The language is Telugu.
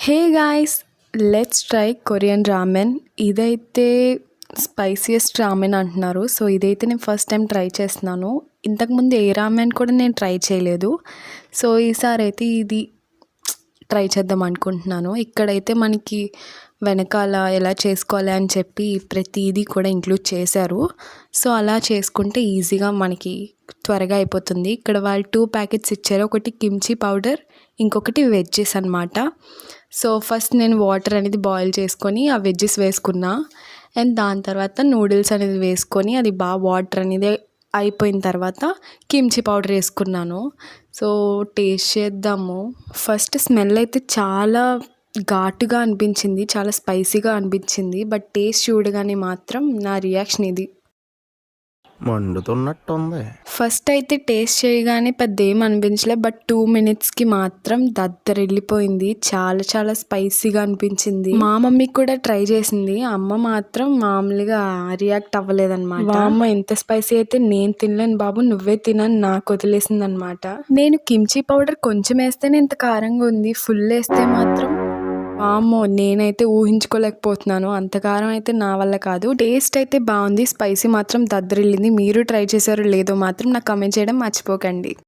Hey guys, let's try Korean ramen. ఇదైతే స్పైసియస్ట్ రామెన్ అంటున్నారు. సో ఇదైతే నేను ఫస్ట్ టైం ట్రై చేస్తున్నాను. ఇంతకుముందు ఏ రామెన్ కూడా నేను ట్రై చేయలేదు. సో ఈసారి అయితే ఇది ట్రై చేద్దాం అనుకుంటున్నాను. ఇక్కడైతే మనకి వెనకాల ఎలా చేసుకోవాలి అని చెప్పి ప్రతిదీ కూడా ఇంక్లూడ్ చేశారు. సో అలా చేసుకుంటే ఈజీగా మనకి త్వరగా అయిపోతుంది. ఇక్కడ వాళ్ళు 2 ప్యాకెట్స్ ఇచ్చారు. ఒకటి కిమ్చి పౌడర్, ఇంకొకటి వెజ్జెస్ అనమాట. సో ఫస్ట్ నేను వాటర్ అనేది బాయిల్ చేసుకొని ఆ వెజ్జెస్ వేసుకున్నా. అండ్ దాని తర్వాత నూడిల్స్ అనేది వేసుకొని అది బాగా వాటర్ అనేది అయిపోయిన తర్వాత కిమ్చి పౌడర్ వేసుకున్నాను. సో టేస్ట్ చేద్దాము. ఫస్ట్ స్మెల్ అయితే చాలా ఘాటుగా అనిపించింది, చాలా స్పైసీగా అనిపించింది. బట్ టేస్ట్ చూడగానే మాత్రం నా రియాక్షన్ ఇది. మండుతున్నట్టుంది. ఫస్ట్ అయితే టేస్ట్ చేయగానే పెద్ద ఏం అనిపించలే. బట్ 2 మినిట్స్కి మాత్రం దద్దరిల్లిపోయింది. చాలా చాలా స్పైసీగా అనిపించింది. మా మమ్మీ కూడా ట్రై చేసింది. అమ్మ మాత్రం మామూలుగా రియాక్ట్ అవ్వలేదన్నమాట. అమ్మ ఎంత స్పైసీ అయితే నేను తినలేను బాబు, నువ్వే తినని నాకు వదిలేసింది అనమాట. నేను కిమ్చి పౌడర్ కొంచెం వేస్తేనే ఇంత కారంగా ఉంది, ఫుల్ వేస్తే మాత్రం వామ్మో నేనైతే ఊహించుకోలేకపోతున్నాను. అంత కారం అయితే నా వల్ల కాదు. టేస్ట్ అయితే బాగుంది, స్పైసీ మాత్రం దద్దరిల్లింది. మీరు ట్రై చేశారో లేదో మాత్రం నాకు కమెంట్ చేయడం మర్చిపోకండి.